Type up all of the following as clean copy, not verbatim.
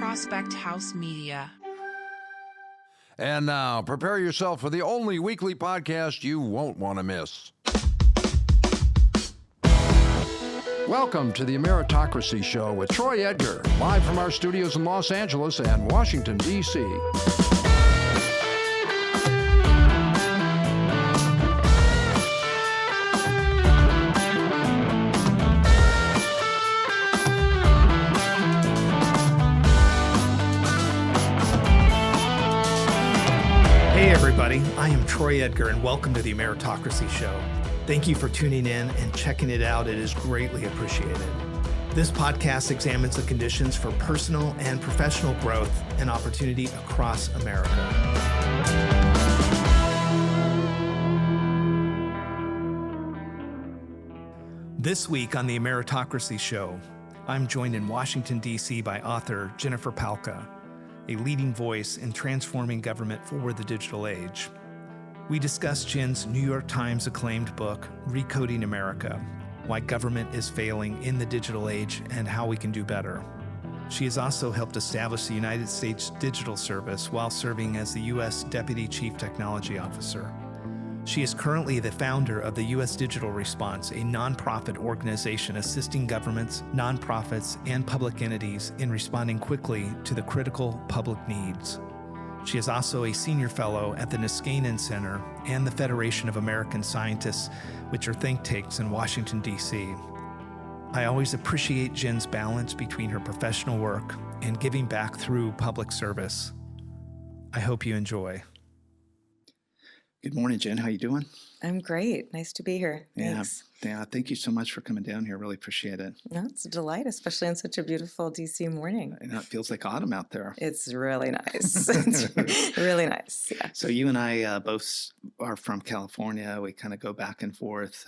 Prospect House Media. And now, prepare yourself for the only weekly podcast you won't want to miss. Welcome to the Ameritocracy Show with Troy Edgar, live from our studios in Los Angeles and Washington, D.C. Hey everybody, I am Troy Edgar and welcome to the Ameritocracy Show. Thank you for tuning in and checking it out. It is greatly appreciated. This podcast examines the conditions for personal and professional growth and opportunity across America. This week on the Ameritocracy Show, I'm joined in Washington, D.C. by author Jennifer Pahlka, a leading voice in transforming government for the digital age. We discuss Jen's New York Times-acclaimed book, Recoding America, Why Government is Failing in the Digital Age and How We Can Do Better. She has also helped establish the United States Digital Service while serving as the U.S. Deputy Chief Technology Officer. She is currently the founder of the U.S. Digital Response, a nonprofit organization assisting governments, nonprofits, and public entities in responding quickly to the critical public needs. She is also a senior fellow at the Niskanen Center and the Federation of American Scientists, which are think tanks in Washington, D.C. I always appreciate Jen's balance between her professional work and giving back through public service. I hope you enjoy. Good morning, Jen. How you doing? I'm great. Nice to be here. Thanks. Yeah. Thank you so much for coming down here. Really appreciate it. No, it's a delight, especially on such a beautiful DC morning. I know it feels like autumn out there. It's really nice. It's really nice. Yeah. So you and I both are from California. We kind of go back and forth.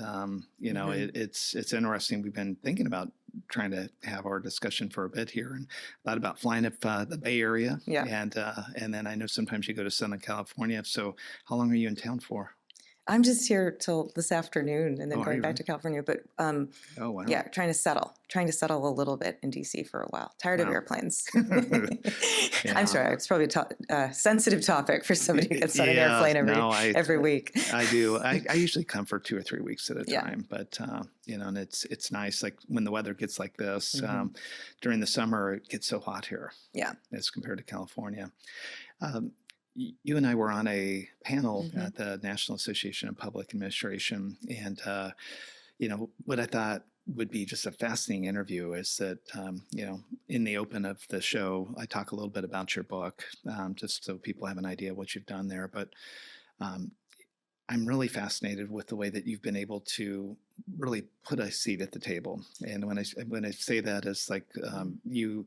It's interesting. We've been thinking about trying to have our discussion for a bit here and thought about flying up the Bay Area. Yeah. And then I know sometimes you go to Southern California. So how long are you in town for? I'm just here till this afternoon and then going back really? to California. But Oh, wow. yeah, trying to settle a little bit in DC for a while. Tired of airplanes. Yeah. I'm sorry. It's probably a sensitive topic for somebody who gets on an airplane every week. I do. I usually come for 2 or 3 weeks at a Yeah. time, but and it's nice. Like when the weather gets like this, Mm-hmm. during the summer, it gets so hot here. Yeah. As compared to California. You and I were on a panel Mm-hmm. at the National Association of Public Administration, and what I thought would be just a fascinating interview is that in the open of the show, I talk a little bit about your book, just so people have an idea of what you've done there. But I'm really fascinated with the way that you've been able to really put a seat at the table. And when I say that, it's like you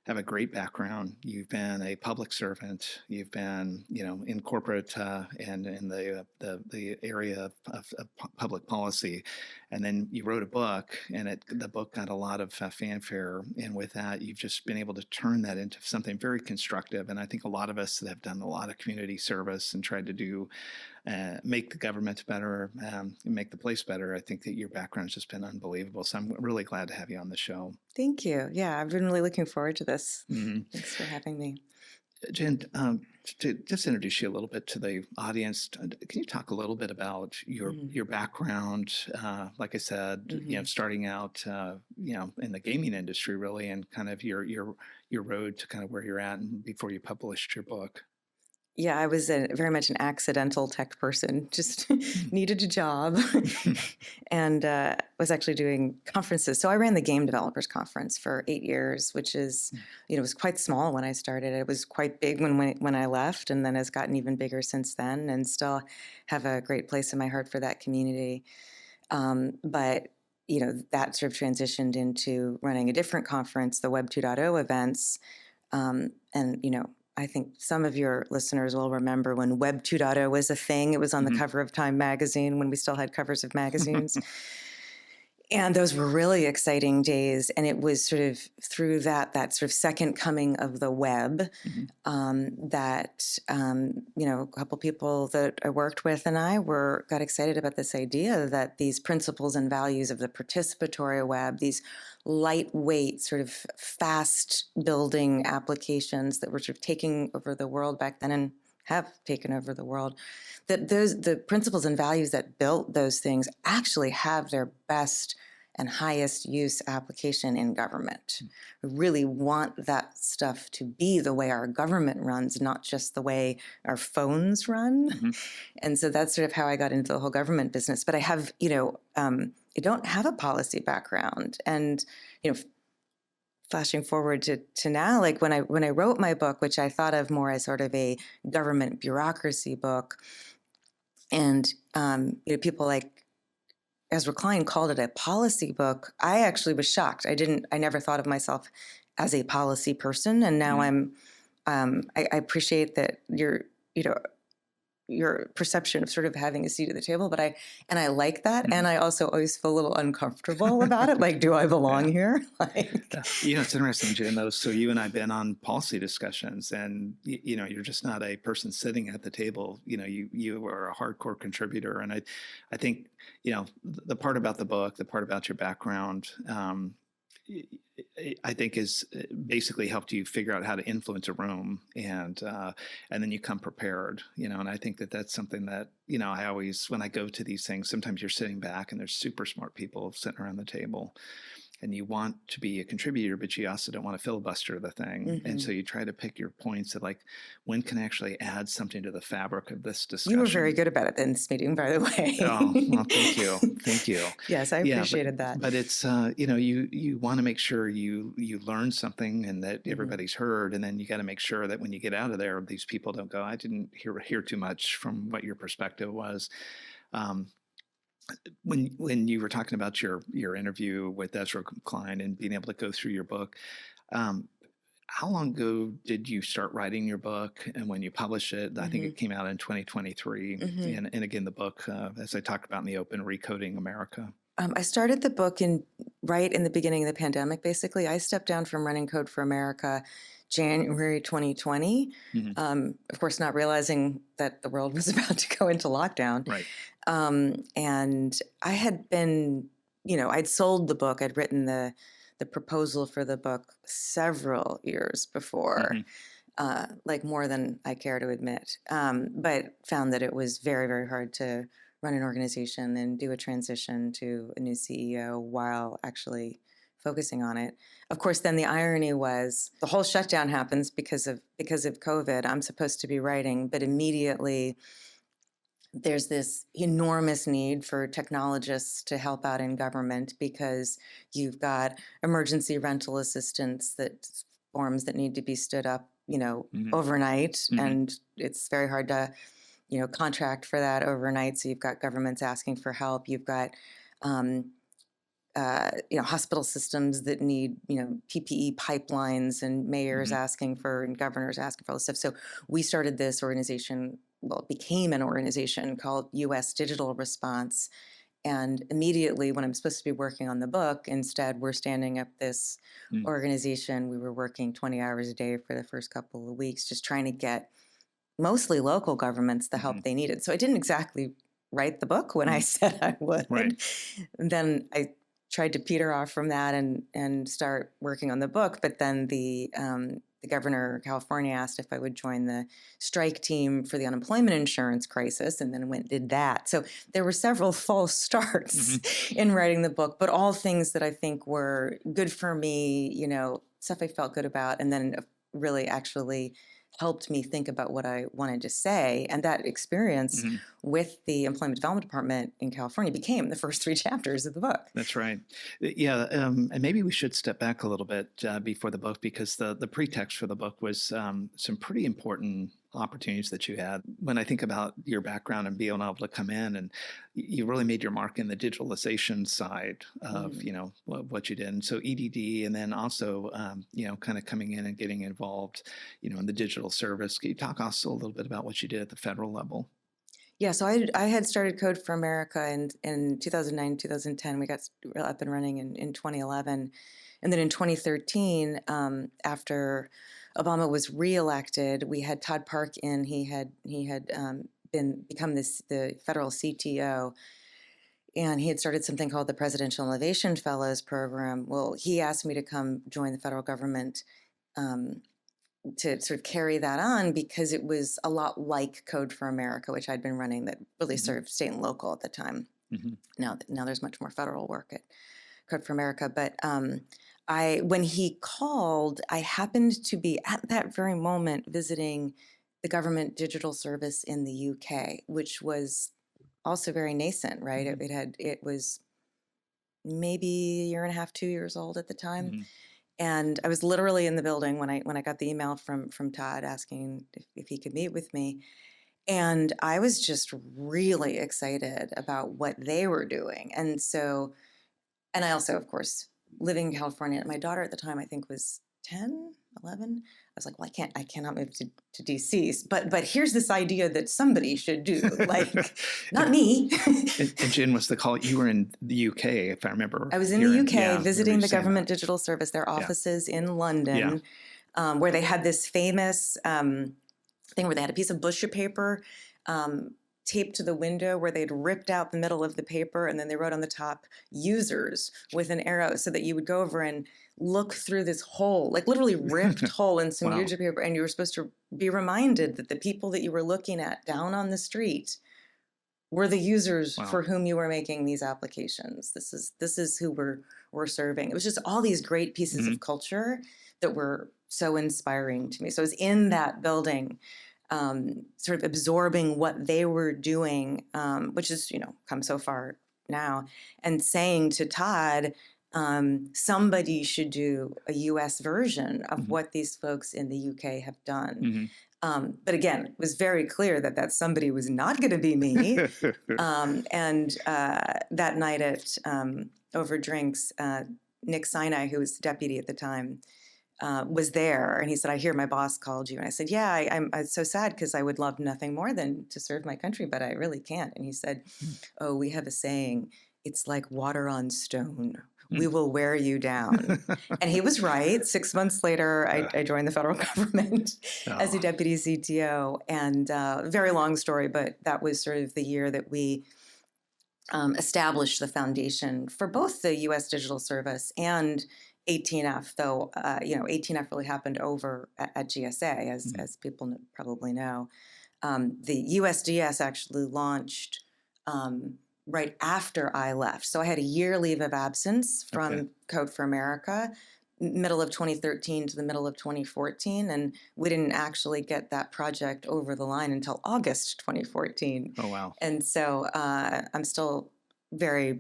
have a great background. You've been a public servant. You've been, in corporate and in the area of public policy, and then you wrote a book, and the book got a lot of fanfare. And with that, you've just been able to turn that into something very constructive. And I think a lot of us that have done a lot of community service and tried to do make the government better, and make the place better. I think that your background's just been unbelievable. So I'm really glad to have you on the show. Thank you. Yeah, I've been really looking forward to this. Mm-hmm. Thanks for having me. Jen, to just introduce you a little bit to the audience, can you talk a little bit about your background? Like I said, starting out, in the gaming industry, really, and kind of your road to kind of where you're at, and before you published your book. Yeah, I was very much an accidental tech person, just needed a job and was actually doing conferences. So I ran the Game Developers Conference for 8 years, which is, it was quite small when I started. It was quite big when I left, and then has gotten even bigger since then, and still have a great place in my heart for that community. But that sort of transitioned into running a different conference, the Web 2.0 events. I think some of your listeners will remember when Web 2.0 was a thing. It was on the cover of Time magazine when we still had covers of magazines. And those were really exciting days. And it was sort of through that sort of second coming of the web that, a couple people that I worked with and I got excited about this idea that these principles and values of the participatory web, these lightweight, sort of fast building applications that were sort of taking over the world back then and have taken over the world, that the principles and values that built those things actually have their best and highest use application in government. We really want that stuff to be the way our government runs, not just the way our phones run. And so that's sort of how I got into the whole government business. But I have, I don't have a policy background. And, flashing forward to now, like when I wrote my book, which I thought of more as sort of a government bureaucracy book, and people like Ezra Klein called it a policy book. I actually was shocked. I never thought of myself as a policy person, and now I appreciate that your perception of sort of having a seat at the table, but I like that. And I also always feel a little uncomfortable about it. Like, do I belong here? It's interesting, Jen, though. So you and I have been on policy discussions, and you're just not a person sitting at the table. You are a hardcore contributor. And I think, the part about the book, the part about your background, I think is basically helped you figure out how to influence a room, and then you come prepared, and I think that that's something that, I always, when I go to these things, sometimes you're sitting back and there's super smart people sitting around the table, and you want to be a contributor, but you also don't want to filibuster the thing. And so you try to pick your points of like, when can I actually add something to the fabric of this discussion? You were very good about it in this meeting, by the way. Oh, well, thank you. Thank you. Yes, I appreciated that. But it's, you want to make sure you learn something and that everybody's heard. And then you got to make sure that when you get out of there, these people don't go, I didn't hear too much from what your perspective was. When you were talking about your interview with Ezra Klein and being able to go through your book, how long ago did you start writing your book, and when you published it? I think it came out in 2023. And again, the book, as I talked about in the open, Recoding America. I started the book right in the beginning of the pandemic, basically. I stepped down from running Code for America January 2020, of course, not realizing that the world was about to go into lockdown. Right. And I had been, I'd sold the book. I'd written the proposal for the book several years before, like more than I care to admit, but found that it was very, very hard to run an organization and do a transition to a new CEO while actually focusing on it. Of course, then the irony was the whole shutdown happens because of COVID. I'm supposed to be writing, but immediately there's this enormous need for technologists to help out in government because you've got emergency rental assistance forms that need to be stood up, overnight, and it's very hard to, contract for that overnight. So you've got governments asking for help. You've got hospital systems that need, PPE pipelines, and mayors asking for, and governors asking for all this stuff. So we started this organization, it became an organization called U.S. Digital Response. And immediately when I'm supposed to be working on the book, instead we're standing up this organization. We were working 20 hours a day for the first couple of weeks, just trying to get mostly local governments the help they needed. So I didn't exactly write the book when I said I would. Right. And then I tried to peter off from that and start working on the book. But then the governor of California asked if I would join the strike team for the unemployment insurance crisis, and then did that. So there were several false starts in writing the book, but all things that I think were good for me, stuff I felt good about, and then really actually helped me think about what I wanted to say. And that experience with the Employment Development Department in California became the first 3 chapters of the book. That's right. Yeah. And maybe we should step back a little bit before the book, because the pretext for the book was some pretty important opportunities that you had. When I think about your background and being able to come in, and you really made your mark in the digitalization side of, what you did. And so EDD, and then also, kind of coming in and getting involved, in the digital service. Can you talk also a little bit about what you did at the federal level? Yeah, so I had started Code for America in 2009, 2010. We got up and running in 2011. And then in 2013, after Obama was reelected, we had Todd Park in. He had become the federal CTO, and he had started something called the Presidential Innovation Fellows Program. Well, he asked me to come join the federal government to sort of carry that on because it was a lot like Code for America, which I'd been running that really served state and local at the time. Now there's much more federal work at Code for America. But when he called, I happened to be at that very moment visiting the government digital service in the UK, which was also very nascent, right? It was maybe a year and a half, 2 years old at the time. And I was literally in the building when I got the email from Todd asking if he could meet with me. And I was just really excited about what they were doing. And I also, of course, living in California, my daughter at the time, I think was 10, 11. I was like, well, I cannot move to DC. But here's this idea that somebody should do, like, not me. And Jen, was the call, you were in the UK, if I remember. I was in the UK visiting the government digital service, their offices in London, where they had this famous thing where they had a piece of butcher paper taped to the window where they'd ripped out the middle of the paper, and then they wrote on the top users with an arrow so that you would go over and look through this hole, like literally ripped hole in some butcher paper, and you were supposed to be reminded that the people that you were looking at down on the street were the users for whom you were making these applications. This is who we're serving. It was just all these great pieces of culture that were so inspiring to me. So I was in that building, sort of absorbing what they were doing, which is, come so far now, and saying to Todd, somebody should do a U.S. version of what these folks in the UK have done. But again, it was very clear that somebody was not going to be me. And that night at over drinks, Niskanen, who was deputy at the time, was there, and he said, I hear my boss called you. And I said, yeah, I'm so sad because I would love nothing more than to serve my country, but I really can't. And he said, oh, we have a saying, it's like water on stone. We will wear you down. And he was right. 6 months later, I joined the federal government as a deputy CTO. And very long story, but that was sort of the year that we established the foundation for both the U.S. Digital Service and 18F, though, 18F really happened over at GSA, as people probably know. The USDS actually launched right after I left. So I had a year leave of absence from Code for America, middle of 2013 to the middle of 2014, and we didn't actually get that project over the line until August 2014. Oh, wow. And so I'm still very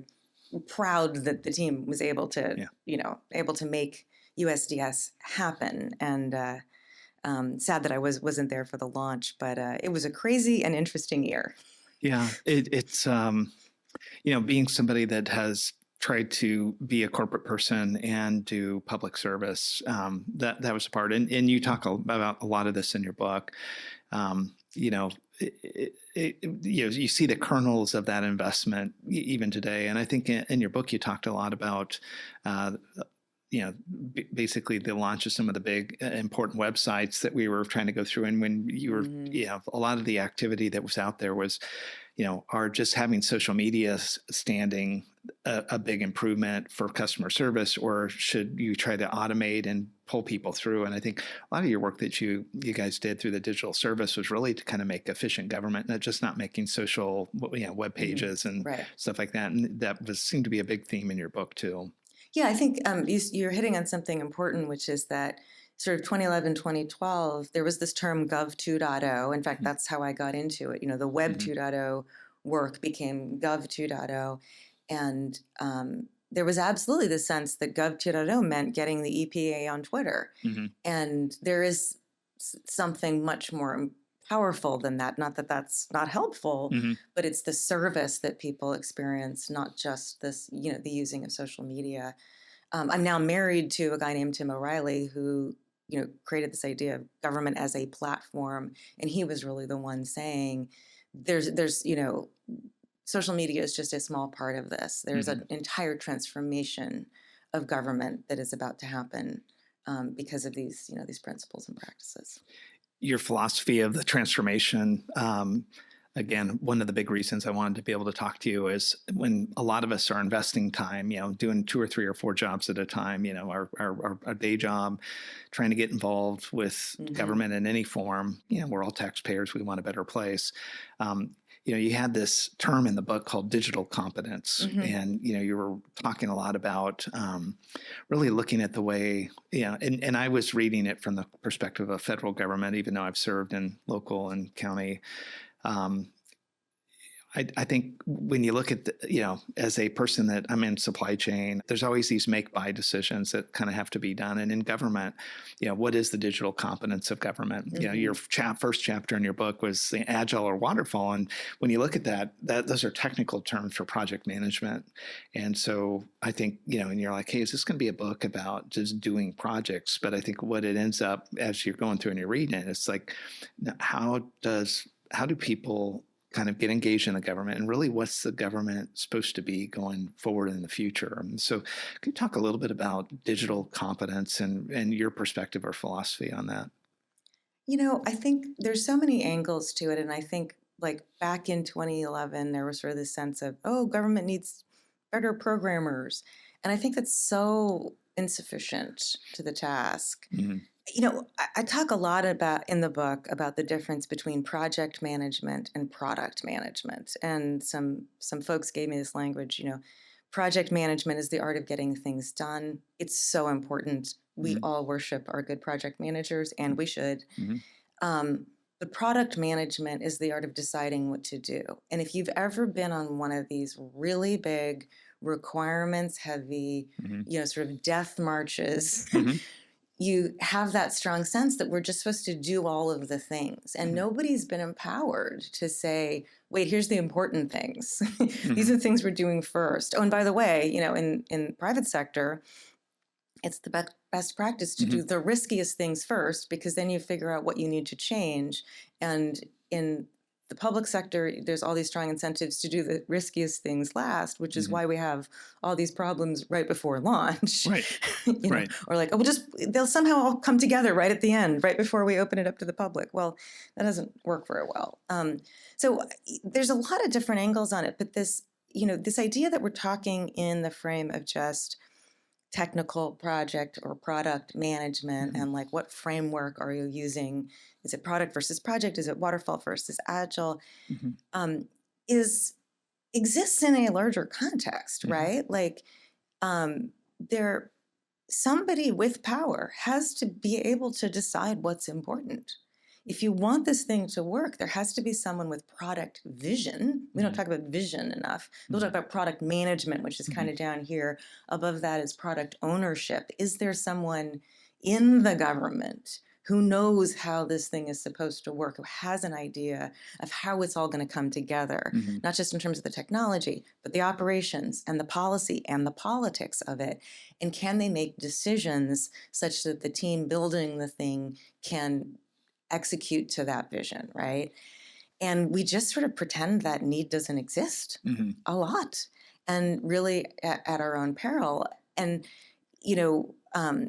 proud that the team was able to, able to make USDS happen. And sad that I wasn't there for the launch, but it was a crazy and interesting year. Yeah, it's being somebody that has tried to be a corporate person and do public service, that was a part. And you talk about a lot of this in your book. You see the kernels of that investment even today. And I think in your book, you talked a lot about, basically the launch of some of the big important websites that we were trying to go through. And when you were, a lot of the activity that was out there was, are just having social media standing a big improvement for customer service, or should you try to automate and pull people through? And I think a lot of your work that you guys did through the digital service was really to kind of make efficient government, not making social, web pages and stuff like that. And that seemed to be a big theme in your book too. Yeah, I think you're hitting on something important, which is that sort of 2011, 2012, there was this term Gov 2.0. In fact, that's how I got into it. The Web 2.0 work became Gov 2.0. And there was absolutely the sense that Gov 2.0 meant getting the EPA on Twitter. And there is something much more powerful than that. Not that that's not helpful, but it's the service that people experience, not just this, the using of social media. I'm now married to a guy named Tim O'Reilly who, created this idea of government as a platform. And he was really the one saying there's social media is just a small part of this. There's an entire transformation of government that is about to happen because of these principles and practices. Your philosophy of the transformation, again, one of the big reasons I wanted to be able to talk to you is when a lot of us are investing time, doing 2 or 3 or 4 jobs at a time, our day job, trying to get involved with government in any form. We're all taxpayers. We want a better place. You had this term in the book called digital competence, and you were talking a lot about really looking at the way, and I was reading it from the perspective of federal government, even though I've served in local and county. I think when you look at as a person that I'm in supply chain, there's always these make-buy decisions that kind of have to be done. And in government, what is the digital competence of government? Your first chapter in your book was the agile or waterfall. And when you look at that those are technical terms for project management. And so I think, and you're like, hey, is this going to be a book about just doing projects? But I think what it ends up as you're going through and you're reading it, it's like, how do people kind of get engaged in the government, and really what's the government supposed to be going forward in the future? And so can you talk a little bit about digital competence and your perspective or philosophy on that? I think there's so many angles to it. And I think like back in 2011, there was sort of this sense of, government needs better programmers. And I think that's so insufficient to the task. I talk a lot in the book about the difference between project management and product management. And some folks gave me this language, project management is the art of getting things done. It's so important. We all worship our good project managers, and we should. But product management is the art of deciding what to do. And if you've ever been on one of these really big requirements heavy, sort of death marches, you have that strong sense that we're just supposed to do all of the things. And nobody's been empowered to say, wait, here's the important things. These are the things we're doing first. Oh, and by the way, in private sector, it's the best practice to do the riskiest things first, because then you figure out what you need to change. And in the public sector, there's all these strong incentives to do the riskiest things last, which is why we have all these problems right before launch. Right. Right. Or like, they'll somehow all come together right at the end, right before we open it up to the public. Well, that doesn't work very well. So there's a lot of different angles on it, but this idea that we're talking in the frame of just technical project or product management and like what framework are you using? Is it product versus project? Is it waterfall versus agile? Exists in a larger context, right? Like somebody with power has to be able to decide what's important. If you want this thing to work, there has to be someone with product vision. We don't talk about vision enough. We'll talk about product management, which is kind of down here. Above that is product ownership. Is there someone in the government who knows how this thing is supposed to work, who has an idea of how it's all going to come together, not just in terms of the technology, but the operations and the policy and the politics of it? And can they make decisions such that the team building the thing can execute to that vision, right? And we just sort of pretend that need doesn't exist a lot, and really at our own peril. And,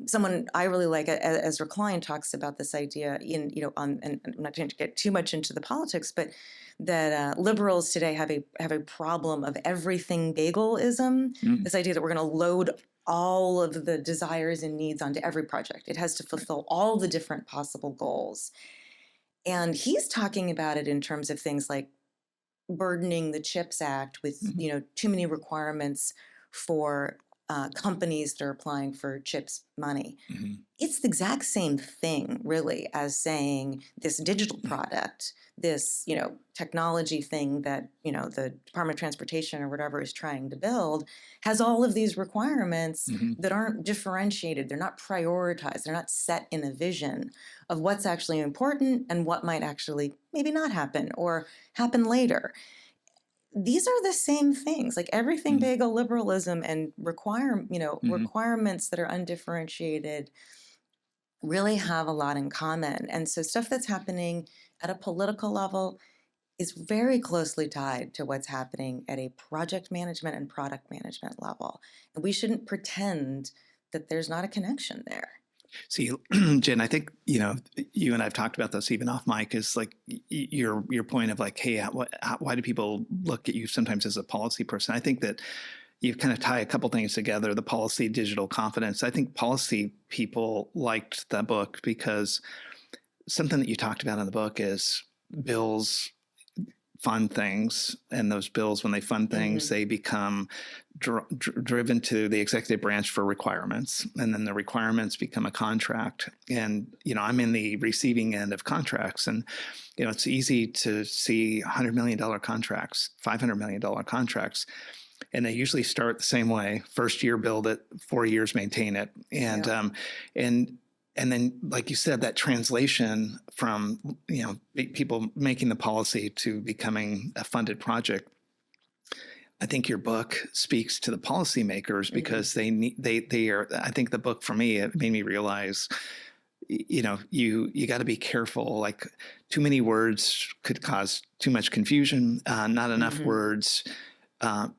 someone I really like, Ezra Klein, talks about this idea and I'm not going to get too much into the politics, but that liberals today have a problem of everything bagalism, this idea that we're going to load all of the desires and needs onto every project. It has to fulfill all the different possible goals. And he's talking about it in terms of things like burdening the CHIPS Act with, too many requirements for companies that are applying for CHIPS money. It's the exact same thing, really, as saying this digital product, this, technology thing that, the Department of Transportation or whatever is trying to build has all of these requirements that aren't differentiated. They're not prioritized. They're not set in a vision of what's actually important and what might actually maybe not happen or happen later. These are the same things, like everything bagel liberalism and requirements that are undifferentiated really have a lot in common. And so stuff that's happening at a political level is very closely tied to what's happening at a project management and product management level. And we shouldn't pretend that there's not a connection there. See, Jen, I think, you and I've talked about this even off mic, is like your point of like, hey, why do people look at you sometimes as a policy person? I think that you kind of tie a couple things together, the policy, digital confidence. I think policy people liked that book because something that you talked about in the book is bills fund things, and those bills, when they fund things, they become driven to the executive branch for requirements, and then the requirements become a contract. And I'm in the receiving end of contracts, and it's easy to see $100 million contracts, $500 million contracts, and they usually start the same way: first year build it, 4 years maintain it, and then, like you said, that translation from people making the policy to becoming a funded project. I think your book speaks to the policymakers because they are. I think the book, for me, it made me realize, you got to be careful. Like, too many words could cause too much confusion. Not enough words.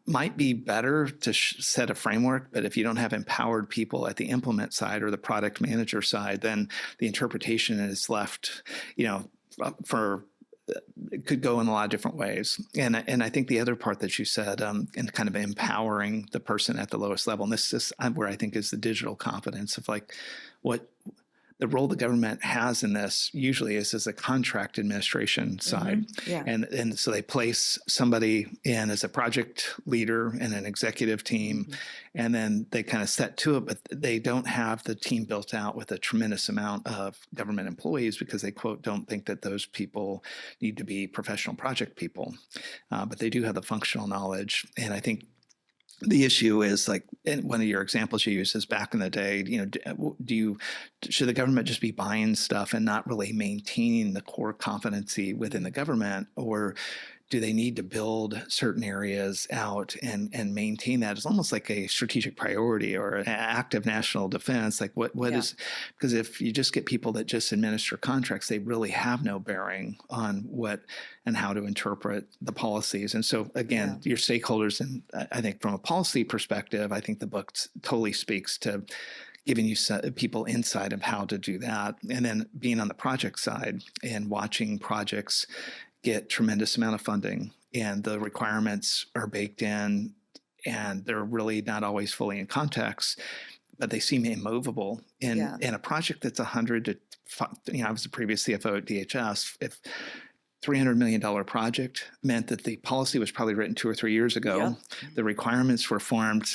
Might be better to set a framework, but if you don't have empowered people at the implement side or the product manager side, then the interpretation is left, it could go in a lot of different ways. And I think the other part that you said, and kind of empowering the person at the lowest level, and this is where I think is the digital competence of like what the role the government has in this usually is as a contract administration side. And so they place somebody in as a project leader and an executive team, and then they kind of set to it, but they don't have the team built out with a tremendous amount of government employees because they, quote, don't think that those people need to be professional project people. But they do have the functional knowledge. And I think the issue is, like, and one of your examples you use is back in the day, should the government just be buying stuff and not really maintaining the core competency within the government, or do they need to build certain areas out and maintain that? It's almost like a strategic priority or an act of national defense. Like what is, because if you just get people that just administer contracts, they really have no bearing on what and how to interpret the policies. And so again, your stakeholders, and I think from a policy perspective, I think the book totally speaks to giving you people insight of how to do that. And then being on the project side and watching projects get tremendous amount of funding, and the requirements are baked in, and they're really not always fully in context, but they seem immovable. In a project that's 100 to, I was the previous CFO at DHS. If $300 million project meant that the policy was probably written 2 or 3 years ago, the requirements were formed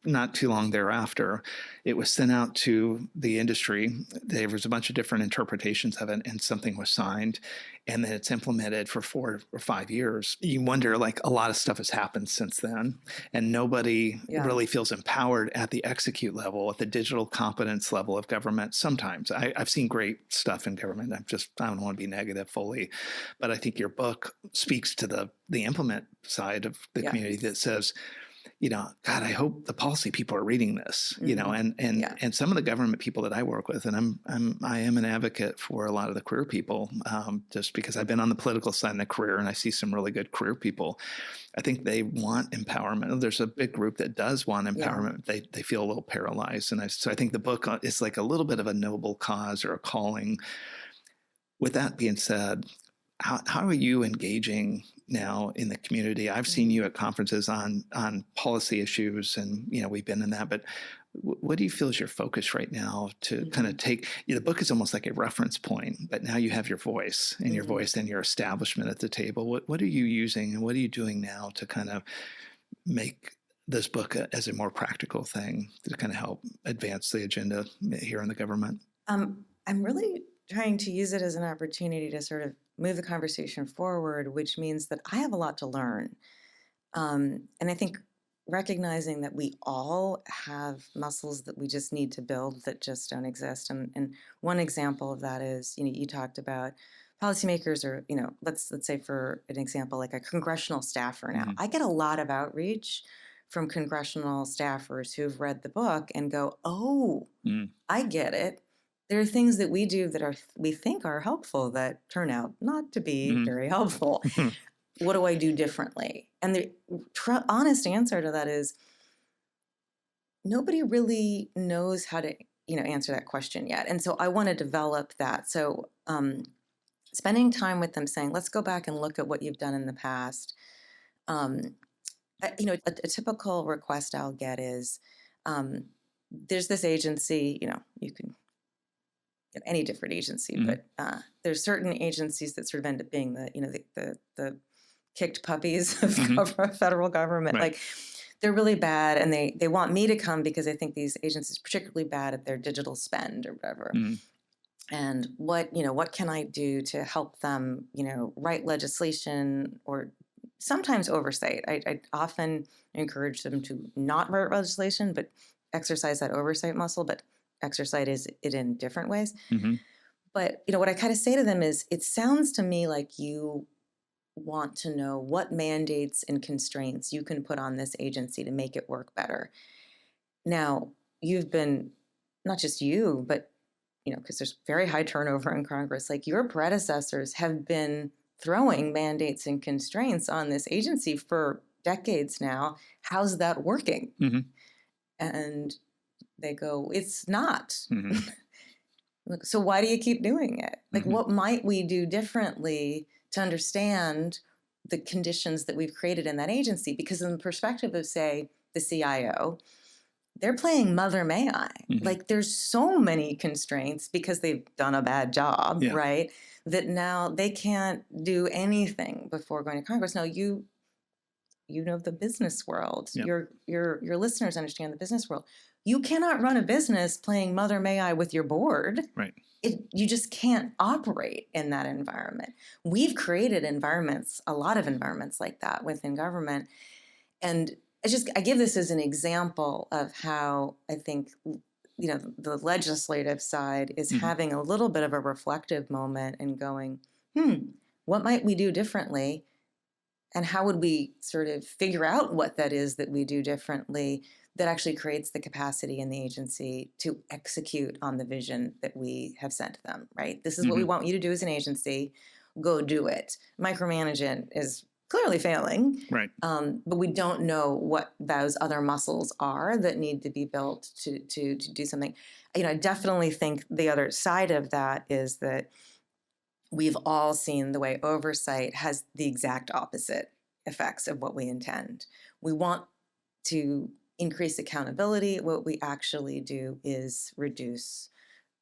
not too long thereafter. It was sent out to the industry. There was a bunch of different interpretations of it, and something was signed, and then it's implemented for 4 or 5 years. You wonder, like, a lot of stuff has happened since then, and nobody really feels empowered at the execute level, at the digital competence level of government. Sometimes I've seen great stuff in government. I don't want to be negative fully, but I think your book speaks to the implement side of the community that says, God, I hope the policy people are reading this, and some of the government people that I work with, and I am an advocate for a lot of the career people, just because I've been on the political side in the career, and I see some really good career people. I think they want empowerment. There's a big group that does want empowerment. They feel a little paralyzed. And so I think the book is like a little bit of a noble cause or a calling. With that being said, how are you engaging now in the community? I've seen you at conferences on policy issues, and we've been in that. But what do you feel is your focus right now to kind of take? The book is almost like a reference point, but now you have your voice and your voice and your establishment at the table. What are you using, and what are you doing now to kind of make this book as a more practical thing to kind of help advance the agenda here in the government? I'm really trying to use it as an opportunity to sort of move the conversation forward, which means that I have a lot to learn. And I think recognizing that we all have muscles that we just need to build that just don't exist. And one example of that is, you talked about policymakers, or, let's say for an example, like a congressional staffer now. I get a lot of outreach from congressional staffers who've read the book and go, oh, I get it. there are things that we do that we think are helpful that turn out not to be very helpful. What do I do differently? And the honest answer to that is nobody really knows how to, answer that question yet. And so I want to develop that. So spending time with them saying, let's go back and look at what you've done in the past. A typical request I'll get is, there's this agency, you can get any different agency, but there's certain agencies that sort of end up being the kicked puppies of federal government. Right. Like, they're really bad, and they want me to come because they think these agencies are particularly bad at their digital spend or whatever. And what can I do to help them, write legislation or sometimes oversight. I often encourage them to not write legislation, but exercise that oversight muscle, but exercise it in different ways. But, what I kind of say to them is, it sounds to me like you want to know what mandates and constraints you can put on this agency to make it work better. Now, you've been, not just you, but, because there's very high turnover in Congress, like your predecessors have been throwing mandates and constraints on this agency for decades now. How's that working? And they go, it's not. So why do you keep doing it? Like, what might we do differently to understand the conditions that we've created in that agency? Because in the perspective of, say, the CIO, they're playing Mother May I. Like, there's so many constraints because they've done a bad job, right? That now they can't do anything before going to Congress. Now, you know the business world. Your listeners understand the business world. You cannot run a business playing Mother May I with your board. Right. You just can't operate in that environment. We've created environments, a lot of environments like that within government. And I give this as an example of how I think, the legislative side is having a little bit of a reflective moment and going, what might we do differently? And how would we sort of figure out what that is that we do differently that actually creates the capacity in the agency to execute on the vision that we have sent to them, right? This is what we want you to do as an agency. Go do it. Micromanagement is clearly failing. Right. But we don't know what those other muscles are that need to be built to do something. I definitely think the other side of that is that we've all seen the way oversight has the exact opposite effects of what we intend. We want to increase accountability. What we actually do is reduce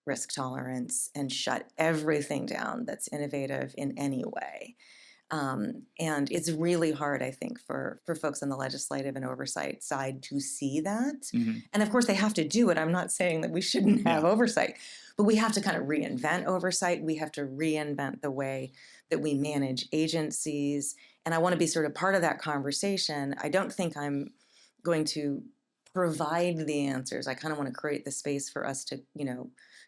risk tolerance and shut everything down that's innovative in any way. And it's really hard, I think, for folks on the legislative and oversight side to see that. And of course, they have to do it. I'm not saying that we shouldn't have oversight, but we have to kind of reinvent oversight. We have to reinvent the way that we manage agencies. And I want to be sort of part of that conversation. I don't think I'm going to provide the answers. I kind of want to create the space for us to,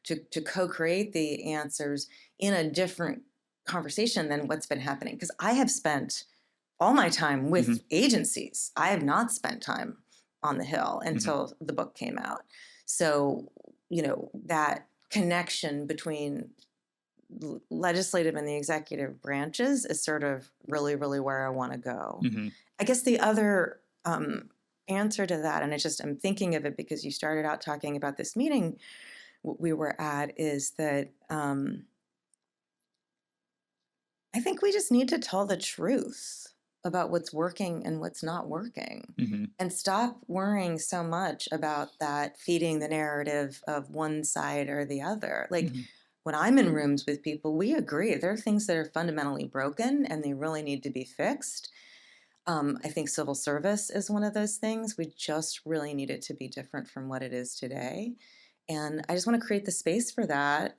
to co-create the answers in a different conversation than what's been happening. Because I have spent all my time with agencies. I have not spent time on the Hill until the book came out. So, that connection between legislative and the executive branches is sort of really, really where I want to go. I guess the other answer to that, and I'm thinking of it because you started out talking about this meeting we were at, is that I think we just need to tell the truth about what's working and what's not working, and stop worrying so much about that feeding the narrative of one side or the other. Like, when I'm in rooms with people, we agree there are things that are fundamentally broken and they really need to be fixed. I think civil service is one of those things. We just really need it to be different from what it is today. And I just want to create the space for that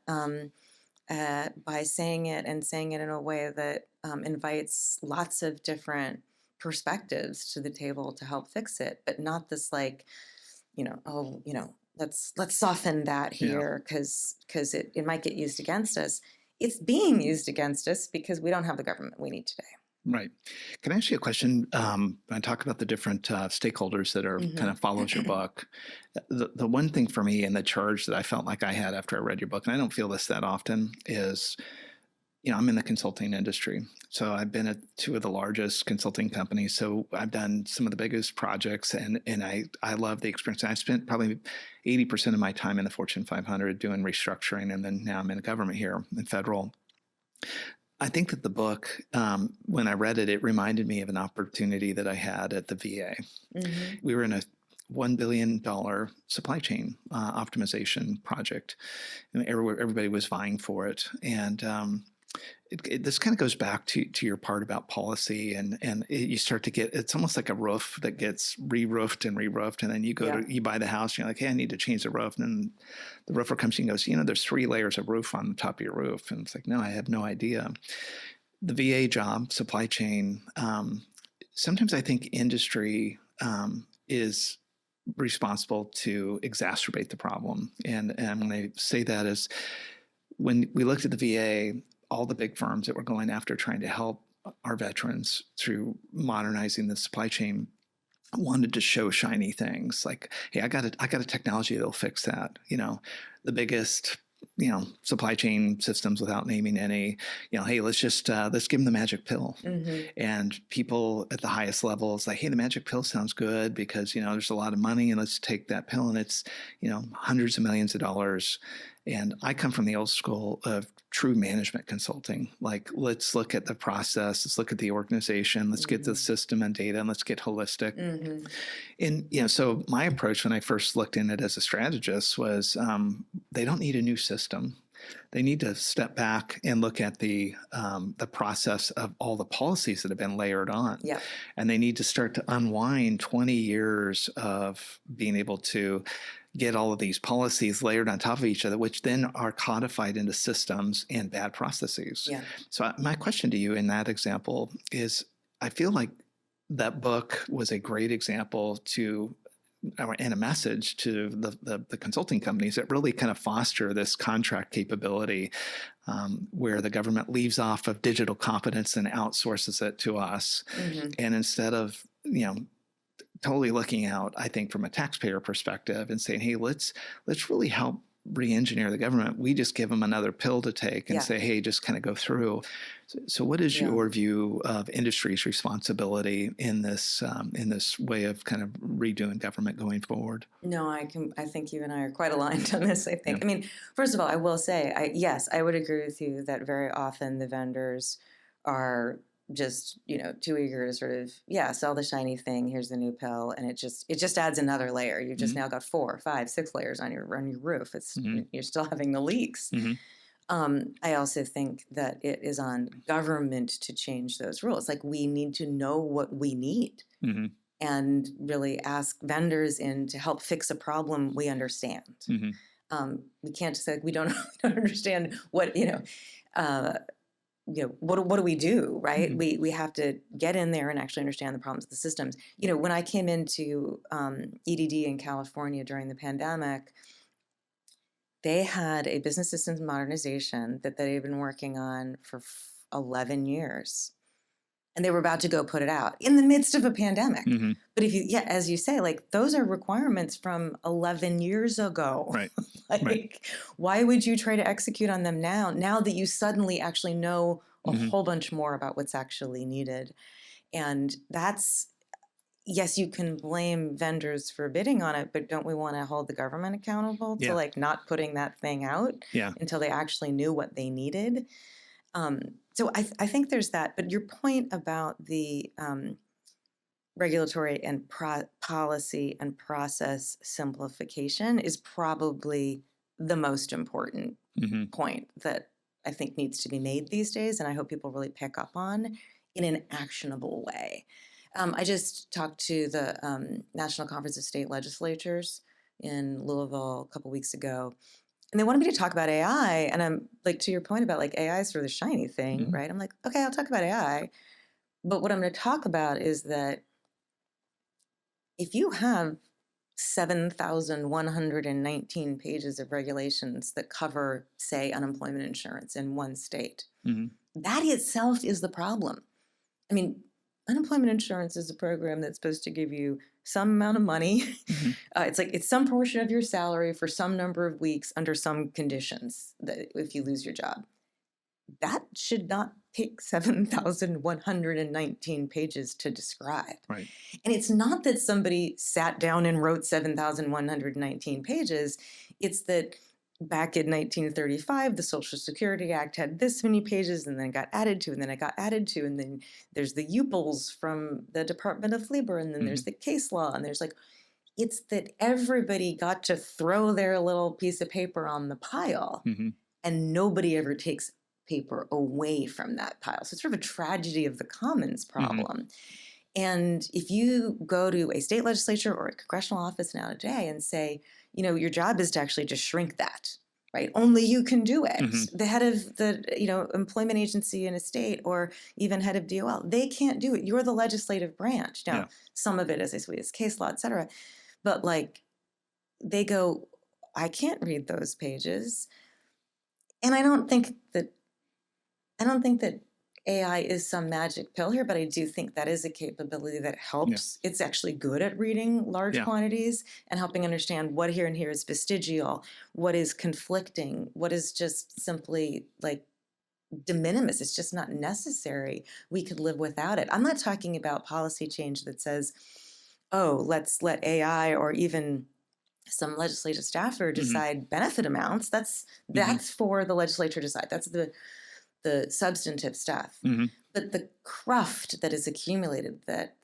by saying it in a way that invites lots of different perspectives to the table to help fix it, but not this like, let's soften that here because it might get used against us. It's being used against us because we don't have the government we need today. Right. Can I ask you a question? I talk about the different stakeholders that are kind of follows your book. The one thing for me and the charge that I felt like I had after I read your book, and I don't feel this that often, is I'm in the consulting industry. So I've been at two of the largest consulting companies. So I've done some of the biggest projects, and I love the experience. I spent probably 80% of my time in the Fortune 500 doing restructuring, and then now I'm in government here in federal. I think that the book, when I read it, it reminded me of an opportunity that I had at the VA. We were in a $1 billion supply chain optimization project, and everybody was vying for it. And this kind of goes back to your part about policy, and you start to get, it's almost like a roof that gets re-roofed, and then you go you buy the house, and you're like, hey, I need to change the roof. And then the roofer comes and goes, there's 3 layers of roof on the top of your roof. And it's like, no, I have no idea. The VA job, supply chain, sometimes I think industry is responsible to exacerbate the problem. And when I say that is, when we looked at the VA, all the big firms that were going after trying to help our veterans through modernizing the supply chain wanted to show shiny things like, hey, I got a technology that'll fix that. The biggest, supply chain systems, without naming any, hey, let's just let's give them the magic pill. And people at the highest levels like, hey, the magic pill sounds good because there's a lot of money, and let's take that pill, and it's hundreds of millions of dollars. And I come from the old school of true management consulting. Like, let's look at the process, let's look at the organization, let's get the system and data, and let's get holistic. And, so my approach when I first looked in it as a strategist was they don't need a new system. They need to step back and look at the process of all the policies that have been layered on. And they need to start to unwind 20 years of being able to get all of these policies layered on top of each other, which then are codified into systems and bad processes. So my question to you in that example is, I feel like that book was a great example and a message to the consulting companies that really kind of foster this contract capability where the government leaves off of digital competence and outsources it to us. And instead of, totally looking out, I think, from a taxpayer perspective and saying, hey, let's really help re-engineer the government. We just give them another pill to take and say, hey, just kind of go through. So what is your view of industry's responsibility in this way of kind of redoing government going forward? No, I think you and I are quite aligned on this, I think. I mean, first of all, I will say, yes, I would agree with you that very often the vendors are just, too eager to sort of, sell the shiny thing. Here's the new pill. And it just adds another layer. You've just now got 4, 5, 6 layers on your roof. It's, you're still having the leaks. I also think that it is on government to change those rules. Like, we need to know what we need and really ask vendors in to help fix a problem we understand. We can't just say, we don't understand what, what do we do, right? We have to get in there and actually understand the problems of the systems. When I came into EDD in California during the pandemic, they had a business systems modernization that they had been working on for 11 years. And they were about to go put it out in the midst of a pandemic. But if you, as you say, like, those are requirements from 11 years ago. Right. Why would you try to execute on them now that you suddenly actually know a whole bunch more about what's actually needed? And that's, yes, you can blame vendors for bidding on it, but don't we want to hold the government accountable to like not putting that thing out until they actually knew what they needed? So I think there's that. But your point about the regulatory and policy and process simplification is probably the most important point that I think needs to be made these days, and I hope people really pick up on in an actionable way. I just talked to the National Conference of State Legislatures in Louisville a couple weeks ago, and they wanted me to talk about AI, and I'm like, to your point about like AI is sort of the shiny thing, right? I'm like, okay, I'll talk about AI, but what I'm going to talk about is that if you have 7,119 pages of regulations that cover, say, unemployment insurance in one state, that itself is the problem. I mean, unemployment insurance is a program that's supposed to give you some amount of money. It's some portion of your salary for some number of weeks under some conditions that if you lose your job. That should not take 7,119 pages to describe. Right. And it's not that somebody sat down and wrote 7,119 pages. It's that back in 1935, the Social Security Act had this many pages, and then it got added to, and then it got added to, and then there's the UPLs from the Department of Labor, and then there's the case law, and there's it's that everybody got to throw their little piece of paper on the pile, and nobody ever takes paper away from that pile. So it's sort of a tragedy of the commons problem. And if you go to a state legislature or a congressional office now today and say, your job is to actually just shrink that, right? Only you can do it. The head of the, employment agency in a state, or even head of DOL, they can't do it. You're the legislative branch. Now, some of it, as I say, is case law, et cetera. But they go, I can't read those pages. And I don't think that AI is some magic pill here, but I do think that is a capability that helps. Yeah. It's actually good at reading large quantities and helping understand what here and here is vestigial, what is conflicting, what is just simply de minimis. It's just not necessary. We could live without it. I'm not talking about policy change that says, oh, let's let AI or even some legislative staffer decide benefit amounts. That's for the legislature to decide. That's the substantive stuff. But the cruft that is accumulated, that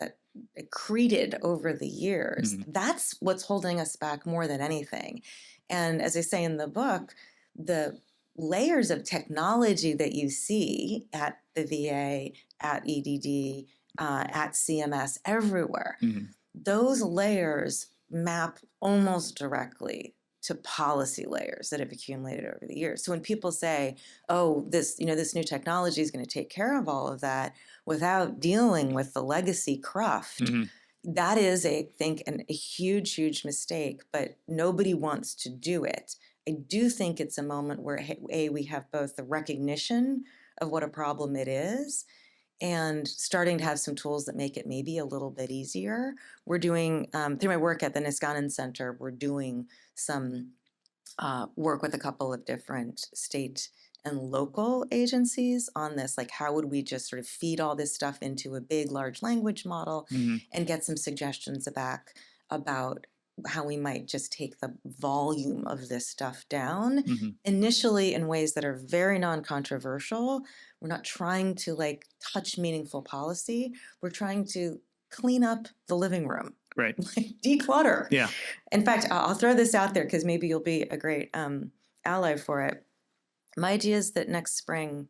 accreted over the years, that's what's holding us back more than anything. And as I say in the book, the layers of technology that you see at the VA, at EDD, at CMS, everywhere, those layers map almost directly to policy layers that have accumulated over the years. So when people say, oh, this new technology is going to take care of all of that without dealing with the legacy cruft, that is, I think, a huge, huge mistake, but nobody wants to do it. I do think it's a moment where, we have both the recognition of what a problem it is and starting to have some tools that make it maybe a little bit easier. We're doing, through my work at the Niskanen Center, we're doing some work with a couple of different state and local agencies on this. How would we just sort of feed all this stuff into a big, large language model and get some suggestions back about how we might just take the volume of this stuff down initially in ways that are very non-controversial. We're not trying to touch meaningful policy. We're trying to clean up the living room. Right. Declutter. Yeah. In fact, I'll throw this out there because maybe you'll be a great ally for it. My idea is that next spring,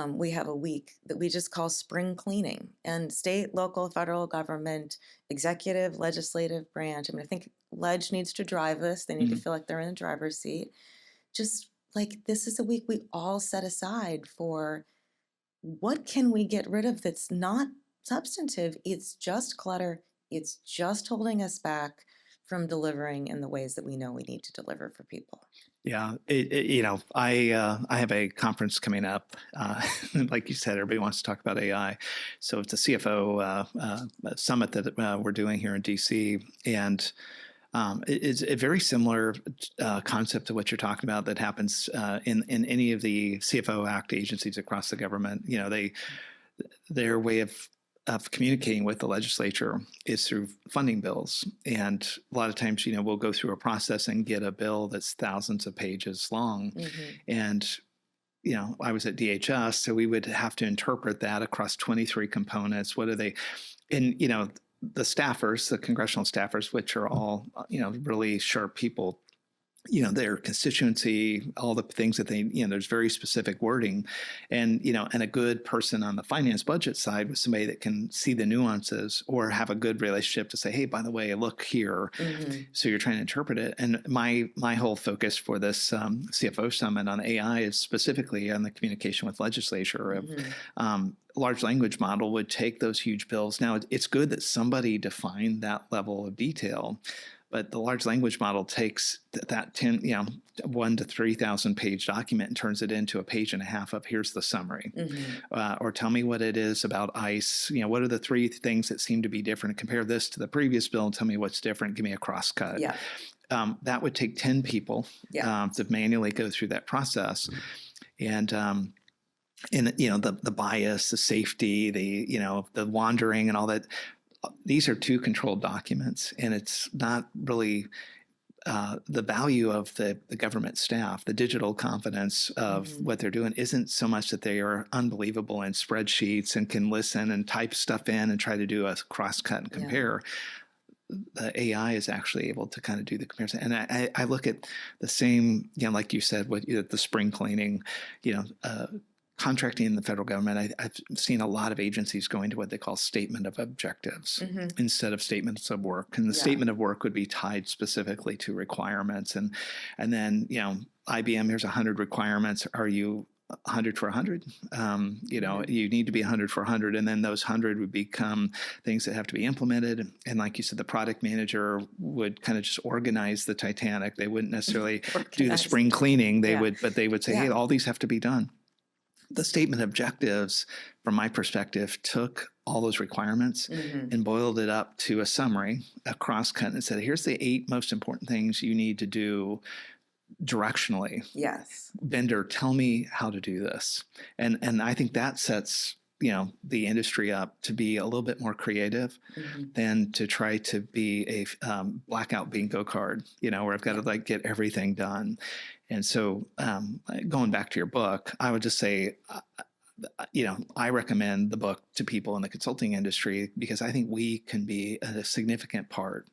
we have a week that we just call spring cleaning, and state, local, federal government, executive, legislative branch. I think Ledge needs to drive this. They need to feel like they're in the driver's seat. Just this is a week we all set aside for what can we get rid of that's not substantive. It's just clutter. It's just holding us back from delivering in the ways that we know we need to deliver for people. Yeah, I have a conference coming up. Like you said, everybody wants to talk about AI. So it's a CFO Summit that we're doing here in DC. And it's a very similar concept to what you're talking about that happens in any of the CFO Act agencies across the government. Their way of communicating with the legislature is through funding bills. And a lot of times, we'll go through a process and get a bill that's thousands of pages long. And, I was at DHS, so we would have to interpret that across 23 components. What are they? And, the staffers, the congressional staffers, which are all, really sharp people, their constituency, all the things that they, there's very specific wording, and a good person on the finance budget side was somebody that can see the nuances or have a good relationship to say, hey, by the way, look here. So you're trying to interpret it. And my whole focus for this CFO Summit on AI is specifically on the communication with legislature of large language model would take those huge bills. Now, it's good that somebody defined that level of detail. But the large language model takes that 1 to 3,000 page document and turns it into a page and a half of here's the summary, or tell me what it is about ICE. What are the 3 things that seem to be different? Compare this to the previous bill and tell me what's different. Give me a cross-cut. Yeah. That would take 10 people to manually go through that process. And the bias, the safety, the wandering and all that, these are 2 controlled documents, and it's not really the value of the government staff. The digital confidence of what they're doing isn't so much that they are unbelievable in spreadsheets and can listen and type stuff in and try to do a cross-cut and compare. The AI is actually able to kind of do the comparison. And I look at the same, like you said, with the spring cleaning, contracting in the federal government. I've seen a lot of agencies going to what they call statement of objectives instead of statements of work. And the statement of work would be tied specifically to requirements. And then, IBM, here's 100 requirements. Are you 100 for 100? You need to be 100 for 100. And then those 100 would become things that have to be implemented. And like you said, the product manager would kind of just organize the Titanic. They wouldn't necessarily do the spring cleaning. They would say, hey, all these have to be done. The statement objectives, from my perspective, took all those requirements and boiled it up to a summary, a cross-cut, and said, here's the 8 most important things you need to do directionally. Yes. Vendor, tell me how to do this. And I think that sets the industry up to be a little bit more creative than to try to be a blackout bingo card, where I've got to get everything done. And so going back to your book, I would just say, I recommend the book to people in the consulting industry because I think we can be a significant part.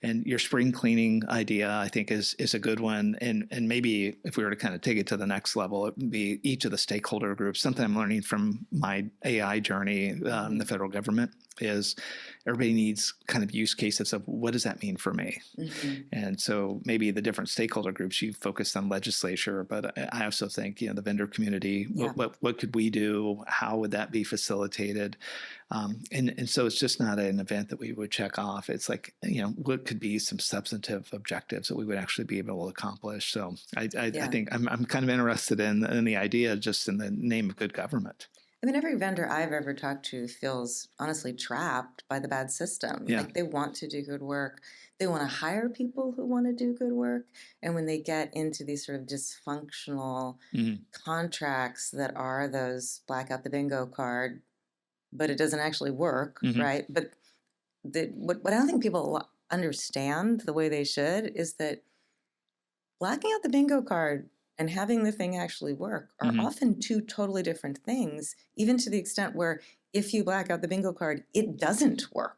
And your spring cleaning idea, I think, is a good one. And maybe if we were to kind of take it to the next level, it would be each of the stakeholder groups. Something I'm learning from my AI journey in the federal government is everybody needs kind of use cases of what does that mean for me? And so maybe the different stakeholder groups, you focused on legislature, but I also think, the vendor community, what could we do? How would that be facilitated? And so it's just not an event that we would check off. It's like, what could be some substantive objectives that we would actually be able to accomplish. So I think I'm kind of interested in the idea, just in the name of good government. I mean, every vendor I've ever talked to feels honestly trapped by the bad system. Like they want to do good work. They want to hire people who want to do good work. And when they get into these sort of dysfunctional contracts that are those black out the bingo card, but it doesn't actually work, right? But what I don't think people understand the way they should is that blacking out the bingo card and having the thing actually work are often 2 totally different things, even to the extent where if you black out the bingo card, it doesn't work.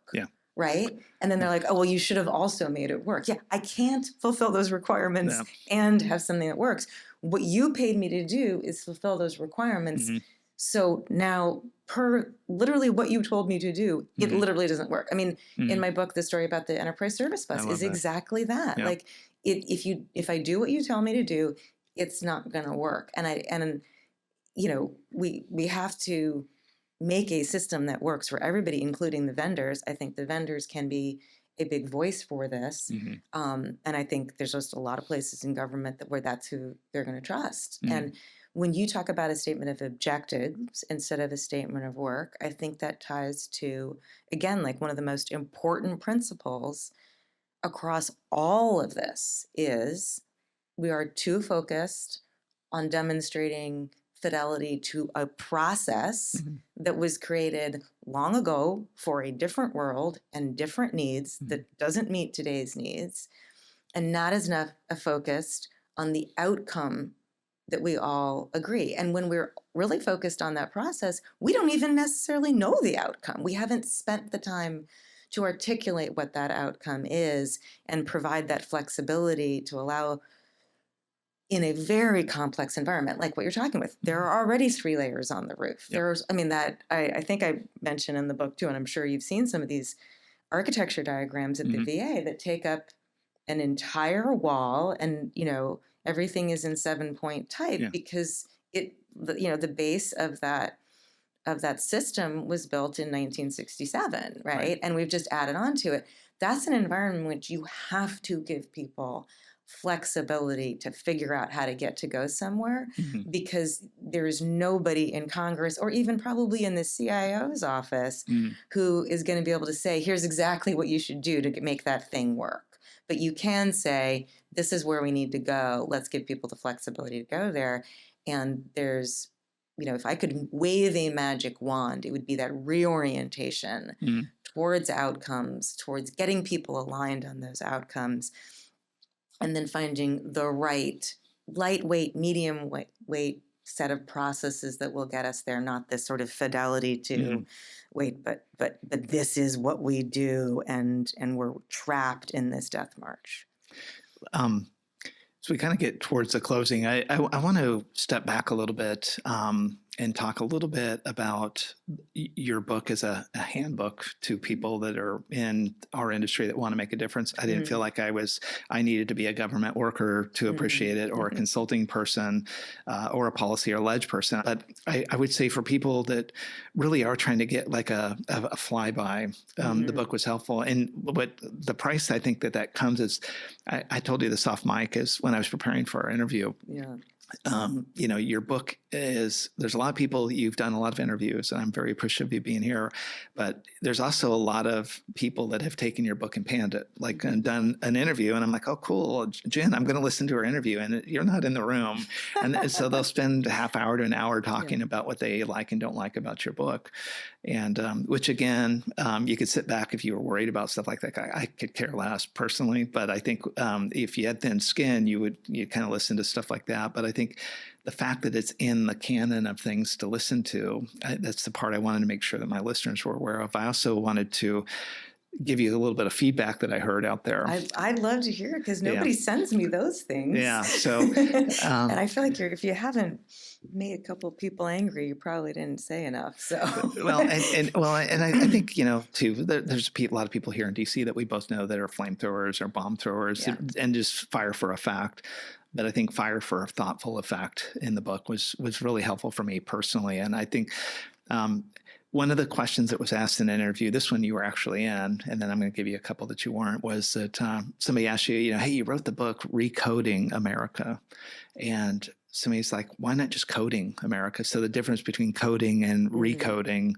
Right? And then they're like, oh, well, you should have also made it work. Yeah, I can't fulfill those requirements and have something that works. What you paid me to do is fulfill those requirements. So now, per literally what you told me to do, it literally doesn't work. I mean, in my book, the story about the enterprise service bus is exactly that. Like, if I do what you tell me to do, it's not going to work. And we have to make a system that works for everybody, including the vendors. I think the vendors can be a big voice for this. And I think there's just a lot of places in government where that's who they're going to trust. And when you talk about a statement of objectives instead of a statement of work, I think that ties to, again, like one of the most important principles across all of this is we are too focused on demonstrating fidelity to a process that was created long ago for a different world and different needs that doesn't meet today's needs, and not as enough focused on the outcome that we all agree. And when we're really focused on that process, we don't even necessarily know the outcome. We haven't spent the time to articulate what that outcome is and provide that flexibility to allow, in a very complex environment, like what you're talking with, there are already 3 layers on the roof. I think I mentioned in the book too, and I'm sure you've seen some of these architecture diagrams at the VA that take up an entire wall, and everything is in 7-point type because the base of that system was built in 1967, right? And we've just added on to it. that's an environment in which you have to give people flexibility to figure out how to get to go somewhere, because there's nobody in Congress or even probably in the CIO's office who is going to be able to say, here's exactly what you should do to make that thing work. But you can say, this is where we need to go. Let's give people the flexibility to go there. And there's, if I could wave a magic wand, it would be that reorientation towards outcomes, towards getting people aligned on those outcomes, and then finding the right lightweight, medium weight set of processes that will get us there, not this sort of fidelity to wait, but this is what we do, and we're trapped in this death march. So we kind of get towards the closing. I want to step back a little bit and talk a little bit about your book as a handbook to people that are in our industry that want to make a difference. I didn't feel like I needed to be a government worker to appreciate it, or a consulting person, or a policy or ledge person. But I would say for people that really are trying to get like a flyby, the book was helpful. And what the price I think that comes is, I told you this off mic, is when I was preparing for our interview. Yeah. Your book there's a lot of people, you've done a lot of interviews, and I'm very appreciative of you being here, but there's also a lot of people that have taken your book and panned it, like, and done an interview. And I'm like, oh, cool, Jen, I'm going to listen to her interview, and you're not in the room. And so they'll spend a half hour to an hour talking about what they like and don't like about your book. And which again, you could sit back if you were worried about stuff like that. I could care less personally, but I think if you had thin skin, you kind of listen to stuff like that. But I think the fact that it's in the canon of things to listen to, that's the part I wanted to make sure that my listeners were aware of. I also wanted to give you a little bit of feedback that I heard out there. I'd love to hear it, because nobody sends me those things. Yeah. So, and I feel like if you haven't made a couple of people angry, you probably didn't say enough. So and I think too. There's a lot of people here in DC that we both know that are flamethrowers or bomb throwers, and just fire for a fact. But I think fire for a thoughtful effect in the book was really helpful for me personally. And I think one of the questions that was asked in an interview, this one you were actually in, and then I'm going to give you a couple that you weren't, was that somebody asked you, hey, you wrote the book Recoding America. And somebody's like, why not just coding America? So the difference between coding and recoding.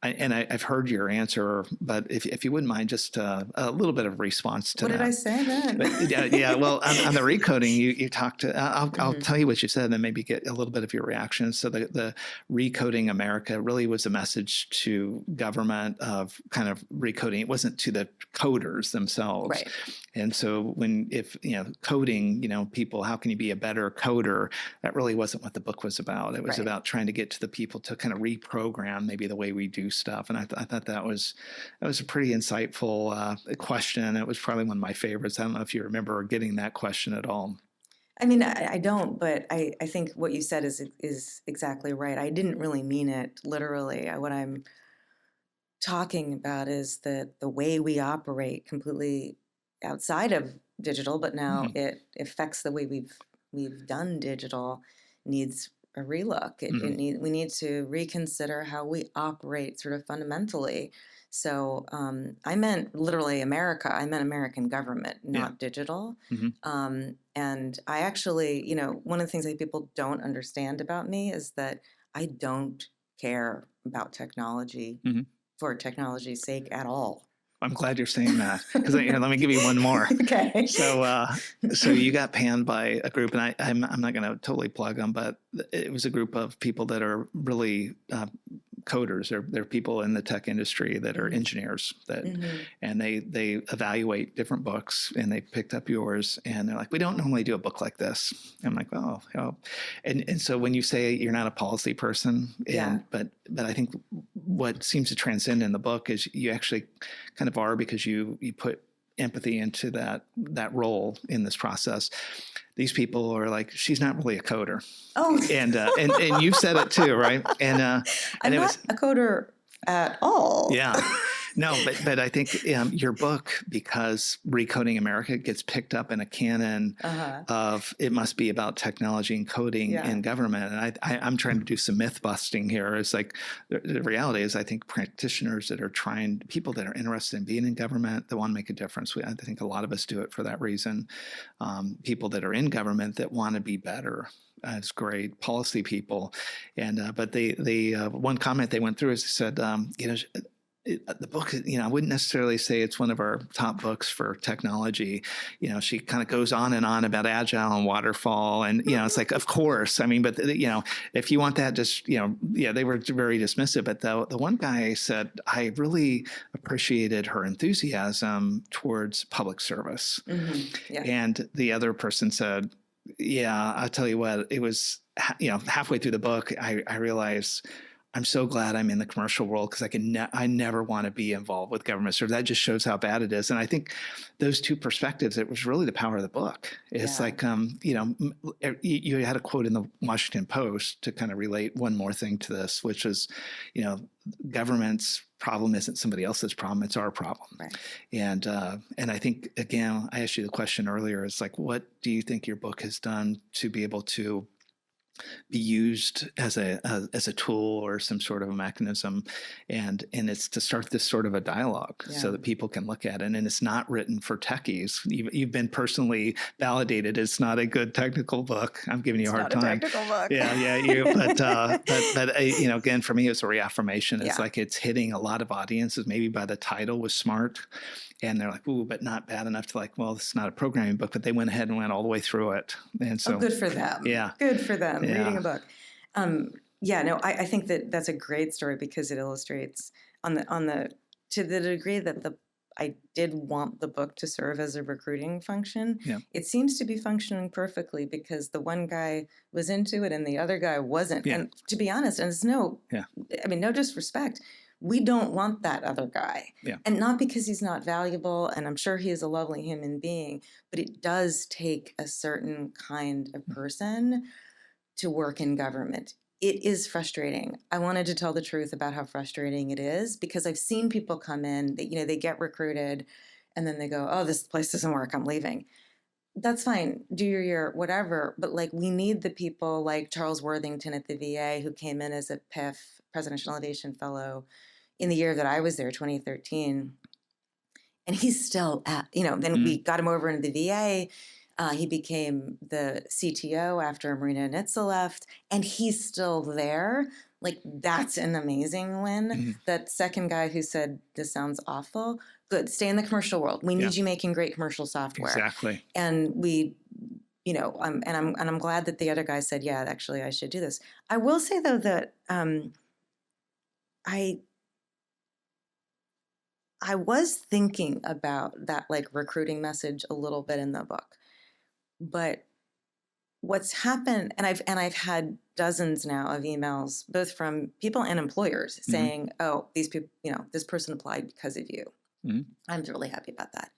I've heard your answer, but if you wouldn't mind, just a little bit of response to that. What did I say then? Yeah. Well, on the recoding, you talked to. I'll tell you what you said, and then maybe get a little bit of your reaction. So the Recoding America really was a message to government of kind of recoding. It wasn't to the coders themselves, right? And so coding, people, how can you be a better coder? That really wasn't what the book was about. It was about trying to get to the people to kind of reprogram maybe the way we do stuff. And I thought that was a pretty insightful question. It was probably one of my favorites. I don't know if you remember getting that question at all. I mean, I don't, but I think what you said is exactly right. I didn't really mean it literally. What I'm talking about is that the way we operate completely outside of digital, but now it affects the way we've done digital, needs a relook. We need to reconsider how we operate sort of fundamentally. So I meant literally America. I meant American government, not digital. And I actually, one of the things that people don't understand about me is that I don't care about technology for technology's sake at all. I'm glad you're saying that, because let me give you one more. Okay. So you got panned by a group, and I'm not going to totally plug them, but it was a group of people that are really coders. They're people in the tech industry that are engineers and they evaluate different books, and they picked up yours, and they're like, we don't normally do a book like this. I'm like, oh. And so when you say you're not a policy person, but I think what seems to transcend in the book is you actually kind of are, because you put empathy into that role in this process. These people are like, she's not really a coder. Oh, and you've said it too, right? And I'm not a coder at all. Yeah. No, but I think your book, because Recoding America gets picked up in a canon of it must be about technology and coding in government. And I'm trying to do some myth busting here. It's like the reality is I think practitioners that are people that are interested in being in government, that want to make a difference. I think a lot of us do it for that reason. People that are in government that want to be better as great policy people. And but they one comment they went through is they said, the book, I wouldn't necessarily say it's one of our top books for technology. She kind of goes on and on about agile and waterfall, and it's like, of course, I mean, but if you want that, just they were very dismissive. But the one guy said, I really appreciated her enthusiasm towards public service, and the other person said, yeah, I'll tell you what, it was halfway through the book, I realized, I'm so glad I'm in the commercial world because I never want to be involved with government. So that just shows how bad it is. And I think those two perspectives, it was really the power of the book. It's like, you had a quote in the Washington Post to kind of relate one more thing to this, which is, government's problem isn't somebody else's problem, it's our problem. Right. And I think, again, I asked you the question earlier, it's like, what do you think your book has done to be able to be used as a tool or some sort of a mechanism, and it's to start this sort of a dialogue so that people can look at it. And it's not written for techies. You've been personally validated. It's not a good technical book. I'm giving you a hard time. It's not a technical book. But again, for me, it's a reaffirmation. It's like it's hitting a lot of audiences. Maybe by the title was smart. And they're like, ooh, but not bad enough to well, this is not a programming book, but they went ahead and went all the way through it. And so good for them. Yeah. Good for them reading a book. I think that's a great story because it illustrates to the degree that I did want the book to serve as a recruiting function. Yeah. It seems to be functioning perfectly because the one guy was into it and the other guy wasn't. Yeah. And to be honest, and it's no disrespect, we don't want that other guy. Yeah. And not because he's not valuable, and I'm sure he is a lovely human being, but it does take a certain kind of person to work in government. It is frustrating. I wanted to tell the truth about how frustrating it is because I've seen people come in, they get recruited, and then they go, oh, this place doesn't work, I'm leaving. That's fine. Do your year, whatever. But we need the people like Charles Worthington at the VA who came in as a PIF, Presidential Innovation Fellow, in the year that I was there, 2013. And he's still then we got him over into the VA. He became the CTO after Marina Nitsa left, and he's still there. That's an amazing win. Mm-hmm. That second guy who said, this sounds awful, good, stay in the commercial world. We need you making great commercial software. Exactly. And I'm glad that the other guy said, yeah, actually I should do this. I will say though that I was thinking about that recruiting message a little bit in the book, but what's happened, and I've had dozens now of emails, both from people and employers saying, oh, these people, this person applied because of you. Mm-hmm. I'm really happy about that.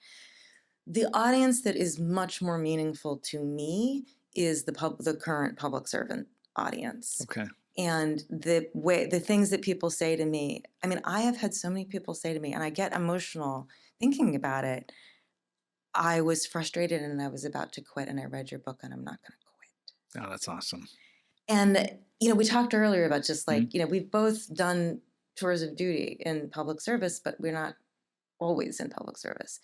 The audience that is much more meaningful to me is the current public servant audience. Okay. And the things that people say to me, I mean, I have had so many people say to me, and I get emotional thinking about it. I was frustrated and I was about to quit, and I read your book and I'm not going to quit. Oh, that's awesome. And, we talked earlier about just we've both done tours of duty in public service, but we're not always in public service.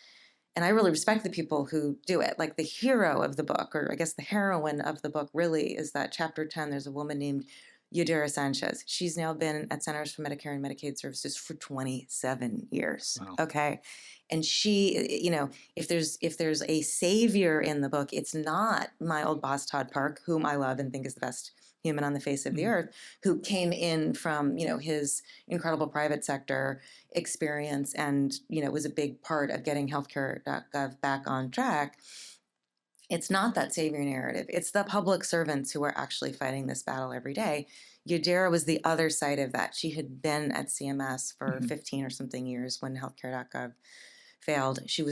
And I really respect the people who do it. The hero of the book, or I guess the heroine of the book really is that chapter 10, there's a woman named Yadira Sanchez. She's now been at Centers for Medicare and Medicaid Services for 27 years. Wow. Okay. And she, if there's a savior in the book, it's not my old boss, Todd Park, whom I love and think is the best human on the face of the earth, who came in from, his incredible private sector experience and, was a big part of getting healthcare.gov back on track. It's not that savior narrative. It's the public servants who are actually fighting this battle every day. Yadira was the other side of that. She had been at CMS for 15 or something years when healthcare.gov failed. She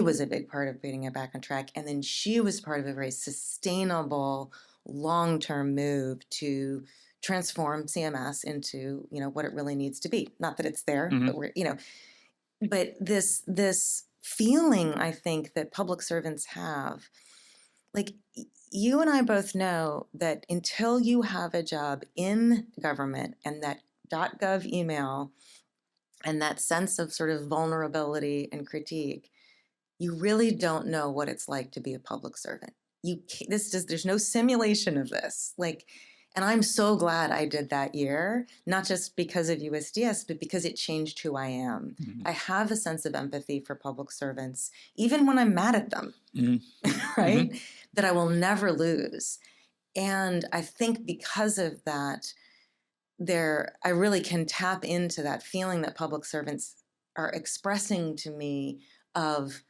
was a big part of getting it back on track. And then she was part of a very sustainable, long-term move to transform CMS into, what it really needs to be. Not that it's there, but we're, But this feeling, I think, that public servants have, like you and I both know that until you have a job in government and that .gov email and that sense of sort of vulnerability and critique, you really don't know what it's like to be a public servant. There's no simulation of this. And I'm so glad I did that year, not just because of USDS, but because it changed who I am. Mm-hmm. I have a sense of empathy for public servants, even when I'm mad at them, right? Mm-hmm. That I will never lose. And I think because of that, I really can tap into that feeling that public servants are expressing to me of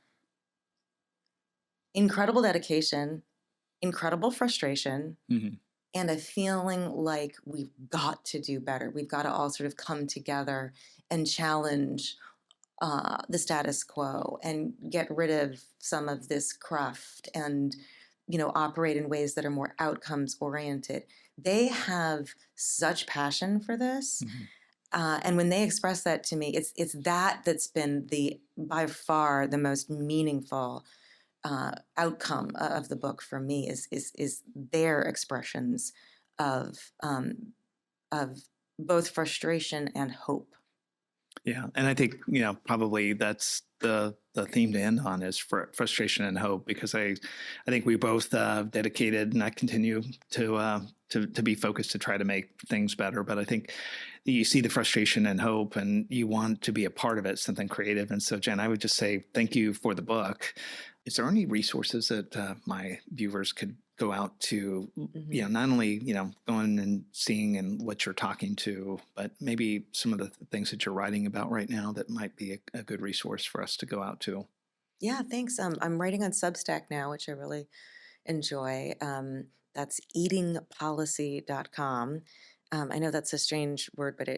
incredible dedication, incredible frustration, and a feeling like we've got to do better. We've got to all sort of come together and challenge the status quo and get rid of some of this cruft and, operate in ways that are more outcomes oriented. They have such passion for this. And when they express that to me, it's that's been by far the most meaningful outcome of the book for me is their expressions of both frustration and hope. Yeah, and I think probably that's the theme to end on is frustration and hope, because I think we both dedicated, and I continue to be focused to try to make things better. But I think you see the frustration and hope, and you want to be a part of it, something creative. And so, Jen, I would just say thank you for the book. Is there any resources that my viewers could go out to, not only, going and seeing and what you're talking to, but maybe some of the things that you're writing about right now that might be a good resource for us to go out to? Yeah, thanks. I'm writing on Substack now, which I really enjoy. That's eatingpolicy.com. I know that's a strange word, but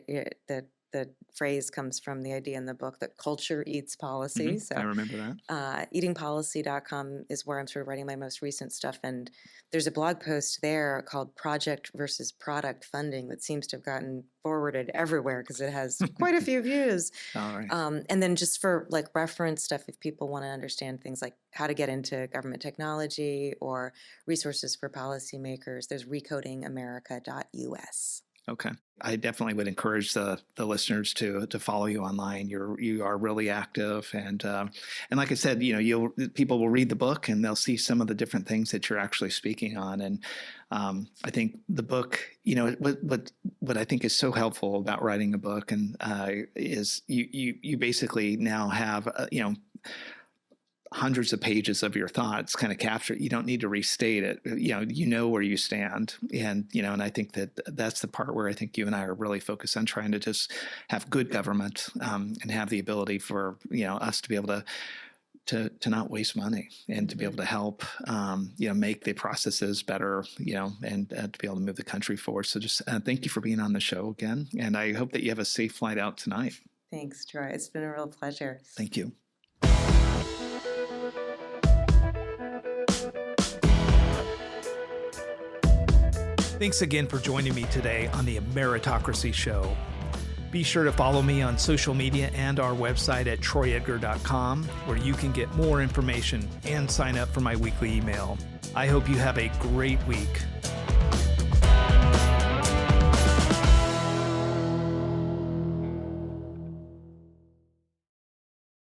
the phrase comes from the idea in the book that culture eats policy. So I remember that. Eatingpolicy.com is where I'm sort of writing my most recent stuff. And there's a blog post there called Project versus Product Funding that seems to have gotten forwarded everywhere because it has quite a few views. All right. And then just for reference stuff, if people want to understand things like how to get into government technology or resources for policymakers, there's recodingamerica.us. Okay. I definitely would encourage the listeners to follow you online. You are really active, and like I said, people will read the book and they'll see some of the different things that you're actually speaking on. And I think the book, what I think is so helpful about writing a book and is you basically now have hundreds of pages of your thoughts kind of captured. You don't need to restate it. You know where you stand. And, and I think that's the part where I think you and I are really focused on trying to just have good government and have the ability for, us to be able to not waste money and to be able to help, make the processes better, and to be able to move the country forward. So just thank you for being on the show again. And I hope that you have a safe flight out tonight. Thanks, Troy. It's been a real pleasure. Thank you. Thanks again for joining me today on the Ameritocracy Show. Be sure to follow me on social media and our website at troyedgar.com, where you can get more information and sign up for my weekly email. I hope you have a great week.